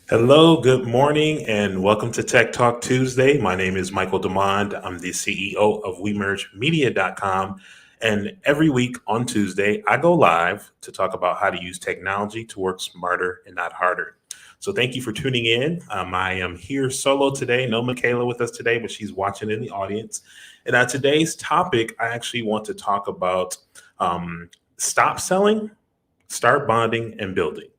Hello, good morning, and welcome to Tech Talk Tuesday. My name is Michael Demond. I'm the CEO of WeMergeMedia.com. And every week on Tuesday, I go live to talk about how to use technology to work smarter and not harder. So thank you for tuning in. I am here solo today. No Michaela with us today, but she's watching in the audience. And today's topic, I actually want to talk about stop selling, start bonding, and building.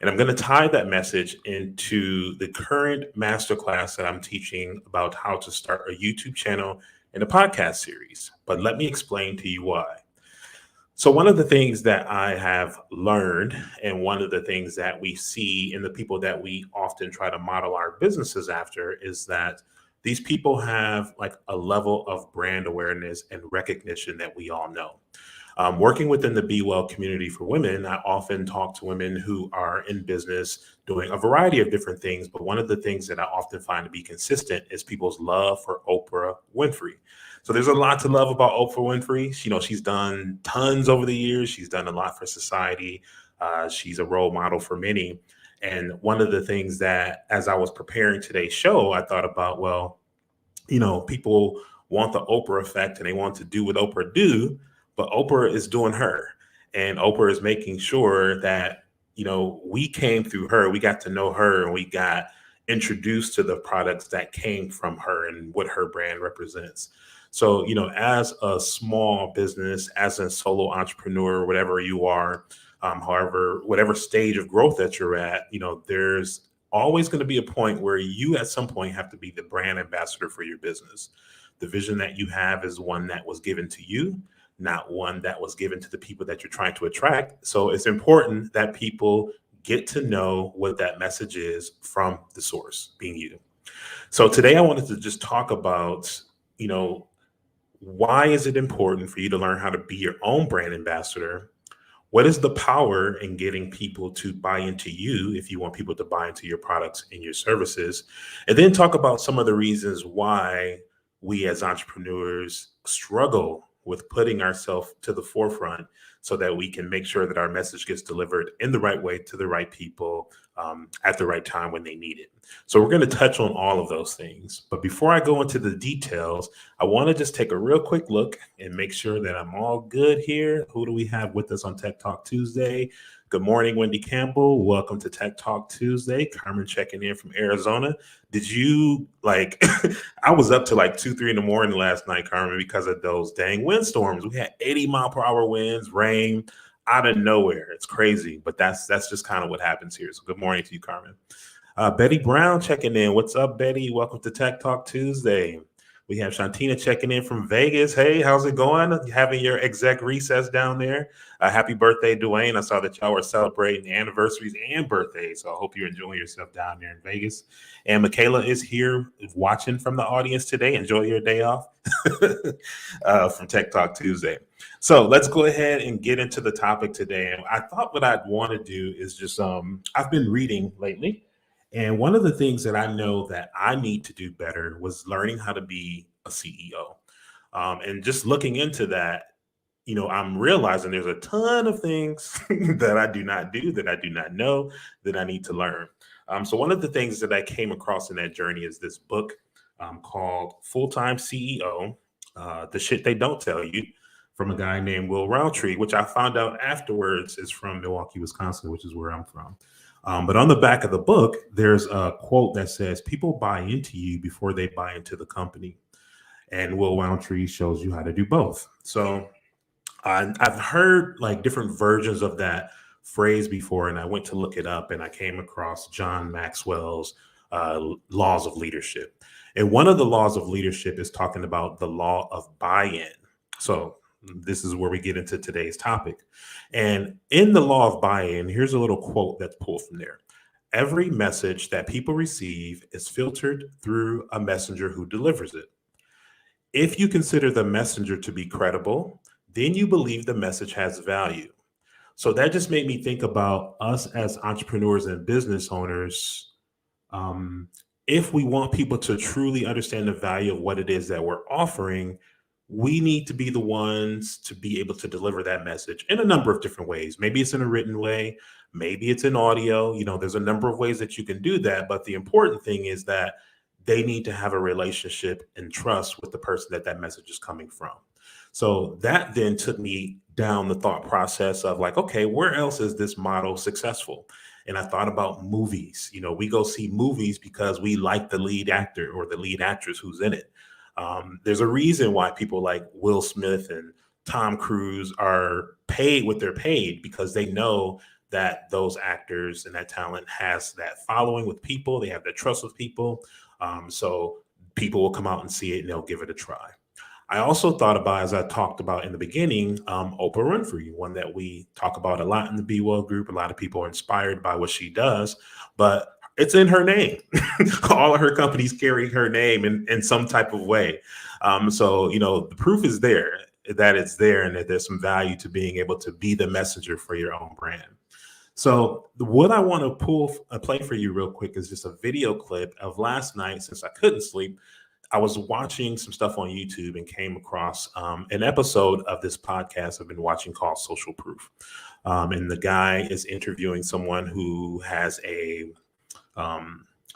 And I'm going to tie that message into the current masterclass that I'm teaching about how to start a YouTube channel and a podcast series. But let me explain to you why. So, one of the things that I have learned, and one of the things that we see in the people that we often try to model our businesses after, is that these people have like a level of brand awareness and recognition that we all know. Working within the Be Well community for women, I often talk to women who are in business doing a variety of different things. But one of the things that I often find to be consistent is people's love for Oprah Winfrey. So there's a lot to love about Oprah Winfrey. She's done tons over the years. She's done a lot for society. She's a role model for many. And one of the things that, as I was preparing today's show, I thought about, well, people want the Oprah effect and they want to do what Oprah do, but Oprah is doing her, and Oprah is making sure that, we came through her, we got to know her, and we got introduced to the products that came from her and what her brand represents. So, as a small business, as a solo entrepreneur, whatever you are, however, whatever stage of growth that you're at, there's always going to be a point where you at some point have to be the brand ambassador for your business. The vision that you have is one that was given to you, not one that was given to the people that you're trying to attract. So it's important that people get to know what that message is from the source, being you. So today I wanted to just talk about, why is it important for you to learn how to be your own brand ambassador? What is the power in getting people to buy into you if you want people to buy into your products and your services? And then talk about some of the reasons why we as entrepreneurs struggle with putting ourselves to the forefront so that we can make sure that our message gets delivered in the right way to the right people at the right time when they need it. So we're going to touch on all of those things. But before I go into the details, I want to just take a real quick look and make sure that I'm all good here. Who do we have with us on Tech Talk Tuesday? Good morning, Wendy Campbell. Welcome to Tech Talk Tuesday. Carmen checking in from Arizona. Did you I was up to like 2, 3 in the morning last night, Carmen, because of those dang windstorms. We had 80-mile-per-hour winds, rain out of nowhere. It's crazy, but that's just kind of what happens here. So good morning to you, Carmen. Betty Brown checking in. What's up, Betty? Welcome to Tech Talk Tuesday. We have Shantina checking in from Vegas. Hey, how's it going? Having your exec recess down there. Happy birthday, Dwayne. I saw that y'all were celebrating anniversaries and birthdays. So I hope you're enjoying yourself down there in Vegas. And Michaela is here watching from the audience today. Enjoy your day off from Tech Talk Tuesday. So let's go ahead and get into the topic today. And I thought what I'd want to do is just, I've been reading lately. And one of the things that I know that I need to do better was learning how to be a CEO. And just looking into that, I'm realizing there's a ton of things that I do not do, that I do not know, that I need to learn. So one of the things that I came across in that journey is this book called Full-Time CEO, The Shit They Don't Tell You, from a guy named Will Roundtree, which I found out afterwards is from Milwaukee, Wisconsin, which is where I'm from. But on the back of the book, there's a quote that says, "People buy into you before they buy into the company." And Will Roundtree shows you how to do both. So I've heard like different versions of that phrase before, and I went to look it up, and I came across John Maxwell's laws of leadership. And one of the laws of leadership is talking about the law of buy-in. So this is where we get into today's topic. And in the law of buy-in, here's a little quote that's pulled from there. Every message that people receive is filtered through a messenger who delivers it. If you consider the messenger to be credible, then you believe the message has value. So that just made me think about us as entrepreneurs and business owners. Um, if we want people to truly understand the value of what it is that we're offering, we need to be the ones to be able to deliver that message in a number of different ways. Maybe it's in a written way, maybe it's in audio. There's a number of ways that you can do that. But the important thing is that they need to have a relationship and trust with the person that that message is coming from. So that then took me down the thought process of like, okay, where else is this model successful? And I thought about movies. We go see movies because we like the lead actor or the lead actress who's in it. There's a reason why people like Will Smith and Tom Cruise are paid what they're paid, because they know that those actors and that talent has that following with people. They have that trust with people. So people will come out and see it and they'll give it a try. I also thought about, as I talked about in the beginning, Oprah Winfrey, one that we talk about a lot in the Be Well group. A lot of people are inspired by what she does, but it's in her name. All of her companies carry her name in some type of way. So, the proof is there that it's there and that there's some value to being able to be the messenger for your own brand. So what I want to play for you real quick is just a video clip of last night. Since I couldn't sleep, I was watching some stuff on YouTube and came across an episode of this podcast I've been watching called Social Proof. And the guy is interviewing someone who has $1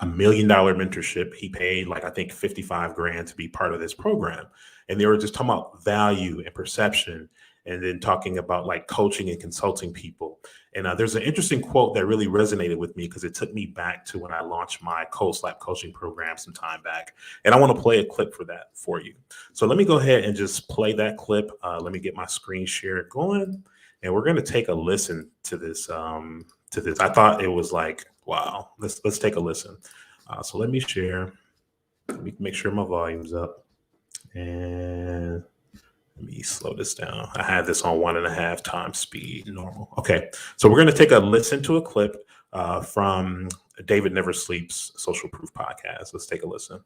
million mentorship. He paid like, I think 55 grand to be part of this program. And they were just talking about value and perception, and then talking about like coaching and consulting people. And there's an interesting quote that really resonated with me because it took me back to when I launched my Cold Slap coaching program some time back. And I want to play a clip for that for you. So let me go ahead and just play that clip. Let me get my screen share going, and we're going to take a listen to this. I thought it was like, wow. Let's take a listen. So let me share. Let me make sure my volume's up, and let me slow this down. I have this on 1.5 times speed normal. Okay. So we're going to take a listen to a clip from David Never Sleep's Social Proof podcast. Let's take a listen.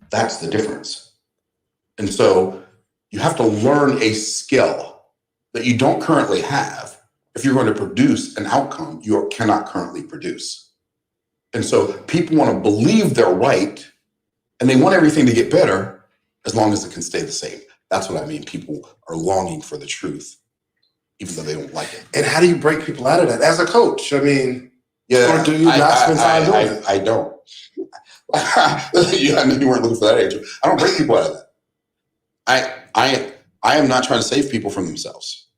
That's the difference. And so you have to learn a skill that you don't currently have if you're going to produce an outcome you cannot currently produce. And so people want to believe they're right, and they want everything to get better as long as it can stay the same. That's what I mean. People are longing for the truth, even though they don't like it. And how do you break people out of that as a coach? I mean, Yeah, or do you not spend time doing it? I don't. I knew you weren't looking for that answer. I don't break people out of that. I am not trying to save people from themselves.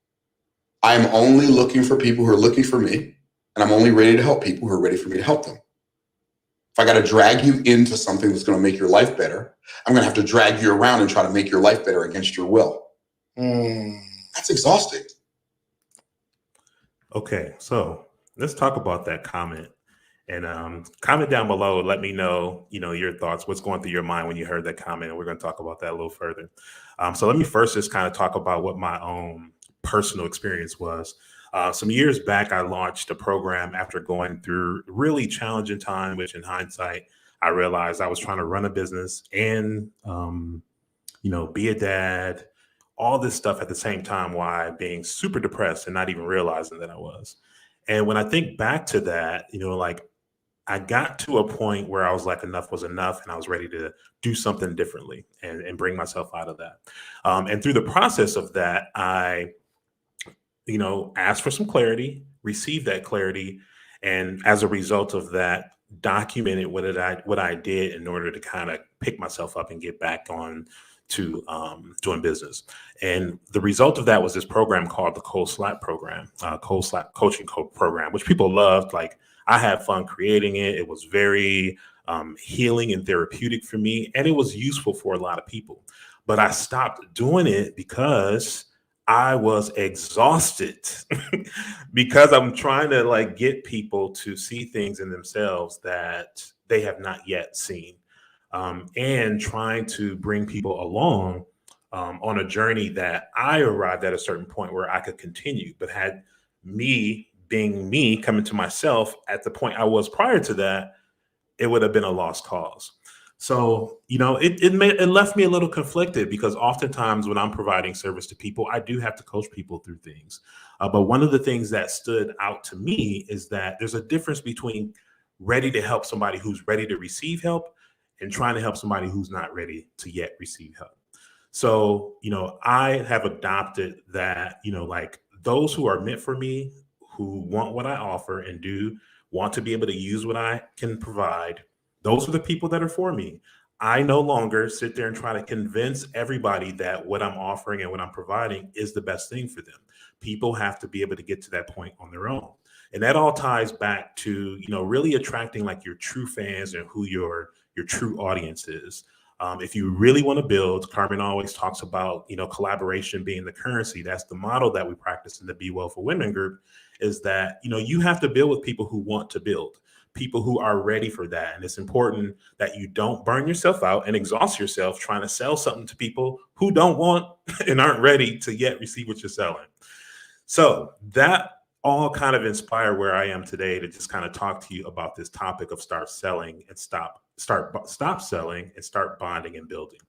I'm only looking for people who are looking for me, and I'm only ready to help people who are ready for me to help them. If I got to drag you into something that's going to make your life better, I'm going to have to drag you around and try to make your life better against your will. That's exhausting. Okay, so let's talk about that comment. And comment down below. Let me know, your thoughts. What's going through your mind when you heard that comment? And we're going to talk about that a little further. So let me first just kind of talk about what my own personal experience was. Some years back, I launched a program after going through really challenging time, which in hindsight, I realized I was trying to run a business and, be a dad, all this stuff at the same time, while being super depressed and not even realizing that I was. And when I think back to that, I got to a point where I was like, enough was enough, and I was ready to do something differently and bring myself out of that. And through the process of that, I asked for some clarity, received that clarity, and as a result of that, documented what I did in order to kind of pick myself up and get back on to doing business. And the result of that was this program called the Cold Slap program, Cold Slap coaching program, which people loved. Like, I had fun creating it. It was very healing and therapeutic for me, and it was useful for a lot of people. But I stopped doing it because I was exhausted because I'm trying to like get people to see things in themselves that they have not yet seen, and trying to bring people along on a journey that I arrived at a certain point where I could continue, but had me being me coming to myself at the point I was prior to that, it would have been a lost cause. So, it left me a little conflicted because oftentimes when I'm providing service to people, I do have to coach people through things. But one of the things that stood out to me is that there's a difference between ready to help somebody who's ready to receive help and trying to help somebody who's not ready to yet receive help. So, I have adopted that, like those who are meant for me, who want what I offer and do want to be able to use what I can provide, those are the people that are for me. I no longer sit there and try to convince everybody that what I'm offering and what I'm providing is the best thing for them. People have to be able to get to that point on their own. And that all ties back to, really attracting like your true fans and who your true audience is. If you really want to build, Carmen always talks about, collaboration being the currency. That's the model that we practice in the Be Well for Women group, is that, you have to build with people who want to build, people who are ready for that. And it's important that you don't burn yourself out and exhaust yourself trying to sell something to people who don't want and aren't ready to yet receive what you're selling. So that all kind of inspired where I am today to just kind of talk to you about this topic of stop selling and stop selling and start bonding and building.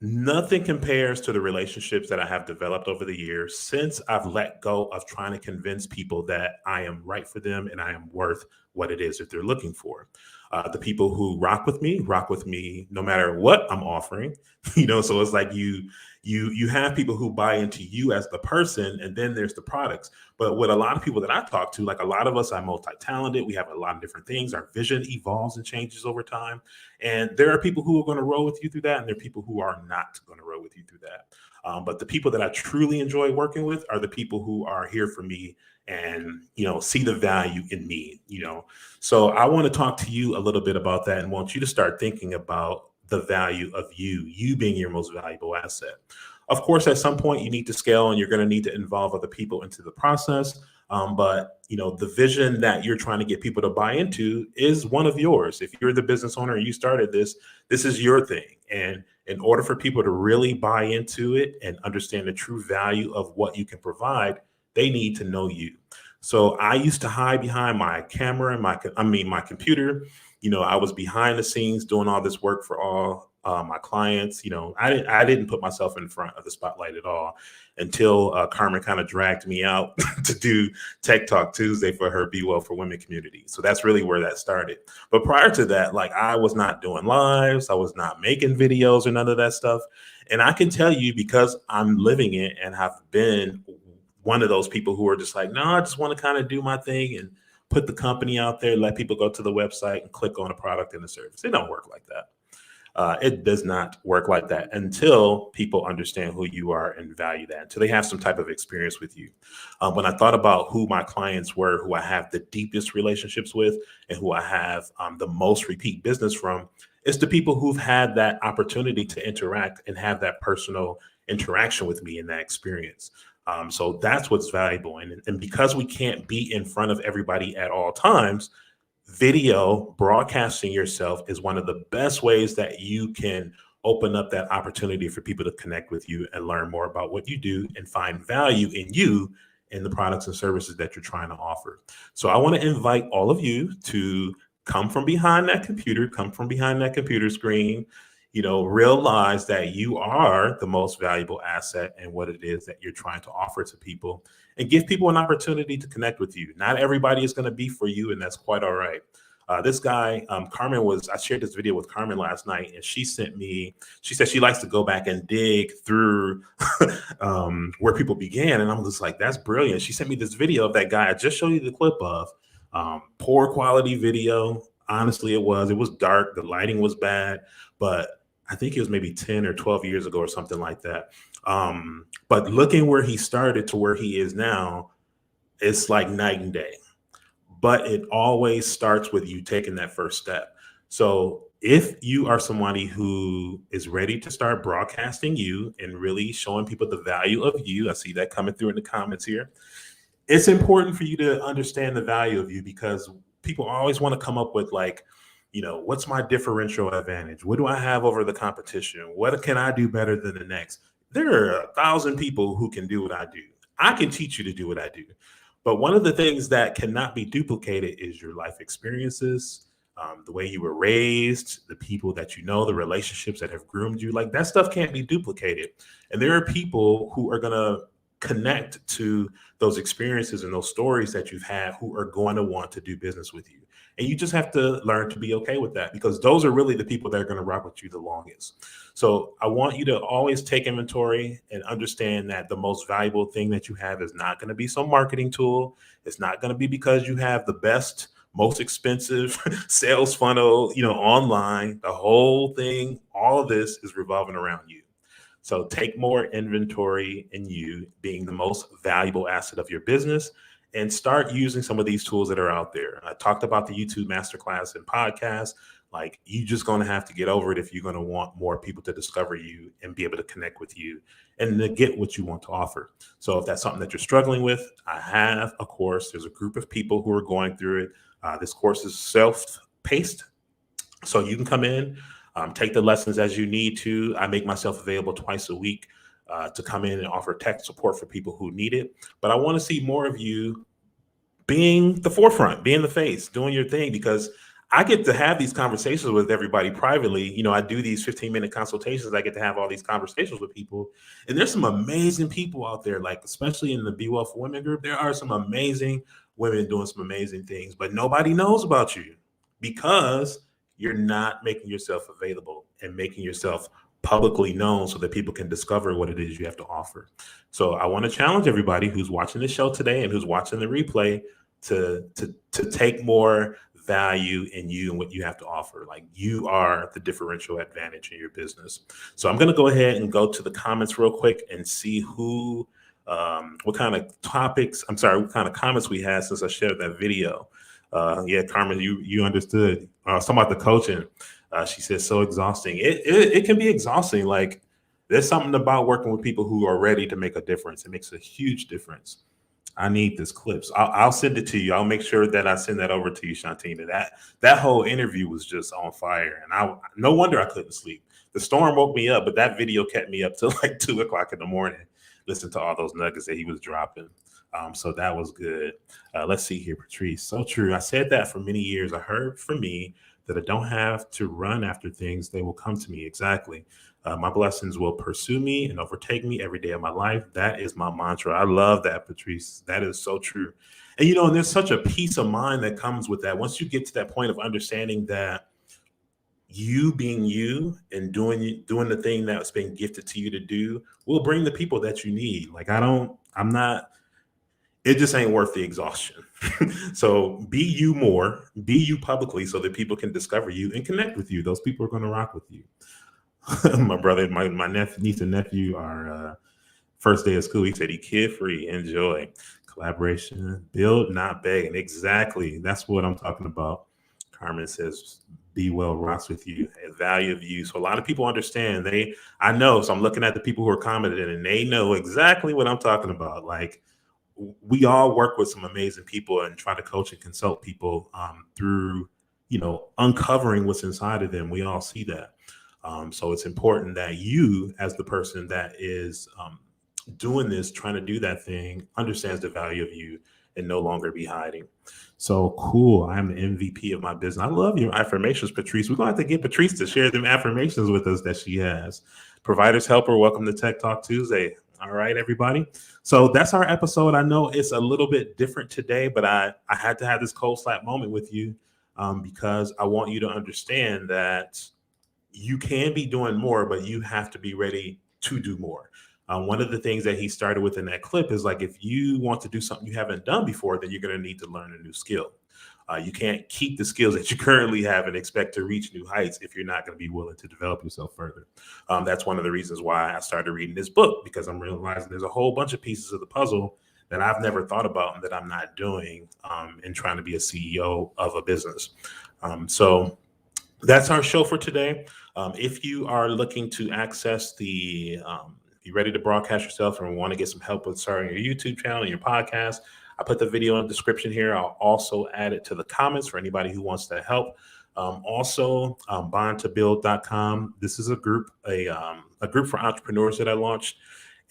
Nothing compares to the relationships that I have developed over the years since I've let go of trying to convince people that I am right for them and I am worth what it is that they're looking for. The people who rock with me no matter what I'm offering. So it's like you have people who buy into you as the person, and then there's the products. But with a lot of people that I talk to, like a lot of us are multi-talented. We have a lot of different things. Our vision evolves and changes over time. And there are people who are going to roll with you through that, and there are people who are not going to roll with you through that. But the people that I truly enjoy working with are the people who are here for me and, see the value in me, So I want to talk to you a little bit about that and want you to start thinking about the value of you being your most valuable asset. Of course, at some point you need to scale and you're going to need to involve other people into the process. But the vision that you're trying to get people to buy into is one of yours. If you're the business owner and you started this is your thing. And in order for people to really buy into it and understand the true value of what you can provide, they need to know you. So I used to hide behind my camera and my computer. I was behind the scenes doing all this work for all my clients. I didn't put myself in front of the spotlight at all until Carmen kind of dragged me out to do Tech Talk Tuesday for her Be Well for Women community. So that's really where that started. But prior to that, like, I was not doing lives. I was not making videos or none of that stuff. And I can tell you, because I'm living it and have been one of those people who are just like, no, I just want to kind of do my thing and put the company out there, let people go to the website and click on a product and a service. It don't work like that. It does not work like that until people understand who you are and value that, until they have some type of experience with you. When I thought about who my clients were, who I have the deepest relationships with, and who I have the most repeat business from, it's the people who've had that opportunity to interact and have that personal interaction with me in that experience. So that's what's valuable. And because we can't be in front of everybody at all times, video broadcasting yourself is one of the best ways that you can open up that opportunity for people to connect with you and learn more about what you do and find value in you and the products and services that you're trying to offer. So I want to invite all of you to come from behind that computer screen, realize that you are the most valuable asset and what it is that you're trying to offer to people, and give people an opportunity to connect with you. Not everybody is going to be for you, and that's quite all right. This guy, I shared this video with Carmen last night, and she said she likes to go back and dig through where people began. And I'm just like, that's brilliant. She sent me this video of that guy I just showed you the clip of. Poor quality video. Honestly, it was dark. The lighting was bad, but I think it was maybe 10 or 12 years ago or something like that. But looking where he started to where he is now, it's like night and day. But it always starts with you taking that first step. So if you are somebody who is ready to start broadcasting you and really showing people the value of you, I see that coming through in the comments here. It's important for you to understand the value of you because people always want to come up with like, what's my differential advantage? What do I have over the competition? What can I do better than the next? There are 1,000 people who can do what I do. I can teach you to do what I do. But one of the things that cannot be duplicated is your life experiences, the way you were raised, the people that you know, the relationships that have groomed you. Like that stuff can't be duplicated. And there are people who are going to connect to those experiences and those stories that you've had who are going to want to do business with you. And you just have to learn to be okay with that because those are really the people that are going to rock with you the longest. So I want you to always take inventory and understand that the most valuable thing that you have is not going to be some marketing tool. It's not going to be because you have the best, most expensive sales funnel, online. The whole thing, all of this is revolving around you. So take more inventory in you being the most valuable asset of your business and start using some of these tools that are out there. I talked about the YouTube masterclass and podcast. Like you just going to have to get over it if you're going to want more people to discover you and be able to connect with you and to get what you want to offer. So if that's something that you're struggling with, I have a course. There's a group of people who are going through it. This course is self-paced. So you can come in, take the lessons as you need to. I make myself available twice a week to come in and offer tech support for people who need it. But I want to see more of you being the forefront, being the face, doing your thing, because I get to have these conversations with everybody privately. I do these 15-minute consultations. I get to have all these conversations with people. And there's some amazing people out there, like especially in the Be Well for Women group. There are some amazing women doing some amazing things, but nobody knows about you because you're not making yourself available and making yourself publicly known so that people can discover what it is you have to offer. So I want to challenge everybody who's watching the show today and who's watching the replay to take more value in you and what you have to offer. Like you are the differential advantage in your business. So I'm going to go ahead and go to the comments real quick and see what kind of comments we had since I shared that video. Yeah, Carmen, you understood. Talking about the coaching. She says so exhausting. It can be exhausting. Like there's something about working with people who are ready to make a difference. It makes a huge difference. I need this clips. I'll send it to you. I'll make sure that I send that over to you, Shantina. That whole interview was just on fire, and no wonder I couldn't sleep. The storm woke me up, but that video kept me up till like 2:00 in the morning. Listen to all those nuggets that he was dropping. So that was good. Let's see here, Patrice. So true. I said that for many years. I heard from me that I don't have to run after things. They will come to me. Exactly. My blessings will pursue me and overtake me every day of my life. That is my mantra. I love that, Patrice. That is so true. And, and there's such a peace of mind that comes with that. Once you get to that point of understanding that you being you and doing the thing that's been gifted to you to do will bring the people that you need. Like it just ain't worth the exhaustion. So be you more, be you publicly so that people can discover you and connect with you. Those people are going to rock with you. My brother, my niece and nephew are first day of school. He said he kid free, enjoy collaboration, build, not beg. And exactly, that's what I'm talking about. Carmen says, Be Well rocks with you, a value of you. So a lot of people understand. I know. So I'm looking at the people who are commenting and they know exactly what I'm talking about. Like we all work with some amazing people and try to coach and consult people through, uncovering what's inside of them. We all see that. So it's important that you, as the person that is doing this, trying to do that thing, understands the value of you and no longer be hiding. So cool. I am the MVP of my business. I love your affirmations, Patrice. We're going to have to get Patrice to share them affirmations with us that she has. Providers Helper, welcome to Tech Talk Tuesday. All right, everybody. So that's our episode. I know it's a little bit different today, but I had to have this cold slap moment with you because I want you to understand that you can be doing more, but you have to be ready to do more. One of the things that he started with in that clip is like, if you want to do something you haven't done before, then you're going to need to learn a new skill. You can't keep the skills that you currently have and expect to reach new heights if you're not going to be willing to develop yourself further. That's one of the reasons why I started reading this book, because I'm realizing there's a whole bunch of pieces of the puzzle that I've never thought about and that I'm not doing in trying to be a CEO of a business. So that's our show for today. If you are looking to access if you're ready to broadcast yourself and want to get some help with starting your YouTube channel and your podcast, I put the video in the description here. I'll also add it to the comments for anybody who wants to help. Also, bondtobuild.com. This is a group for entrepreneurs that I launched,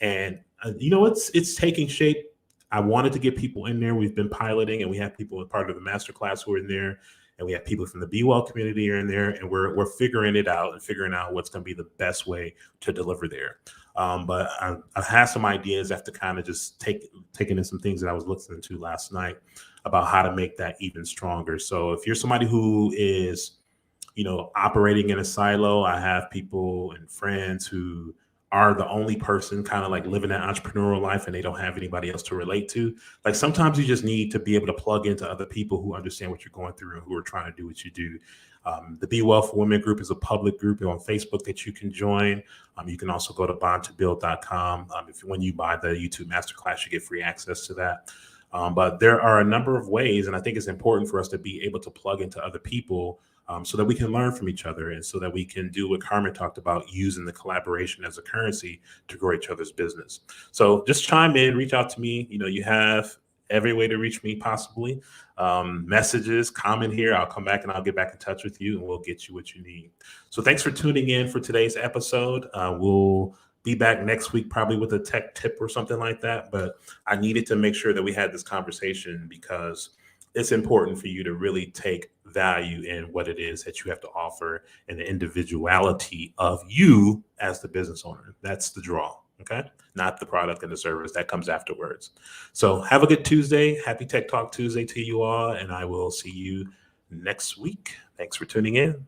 and it's taking shape. I wanted to get people in there. We've been piloting, and we have people as part of the masterclass who are in there, and we have people from the Be Well community are in there, and we're figuring it out and figuring out what's going to be the best way to deliver there. But I've had some ideas after kind of just taking in some things that I was listening to last night about how to make that even stronger. So if you're somebody who is, operating in a silo, I have people and friends who are the only person kind of like living that entrepreneurial life and they don't have anybody else to relate to. Like sometimes you just need to be able to plug into other people who understand what you're going through and who are trying to do what you do. The Be Well for Women group is a public group on Facebook that you can join. You can also go to bondtobuild.com. When you buy the YouTube Masterclass, you get free access to that. But there are a number of ways, and I think it's important for us to be able to plug into other people so that we can learn from each other and so that we can do what Carmen talked about, using the collaboration as a currency to grow each other's business. So just chime in, reach out to me. You have every way to reach me possibly. Messages, comment here. I'll come back and I'll get back in touch with you and we'll get you what you need. So thanks for tuning in for today's episode. We'll be back next week, probably with a tech tip or something like that. But I needed to make sure that we had this conversation because it's important for you to really take value in what it is that you have to offer and the individuality of you as the business owner. That's the draw. Okay. Not the product and the service that comes afterwards. So have a good Tuesday. Happy Tech Talk Tuesday to you all. And I will see you next week. Thanks for tuning in.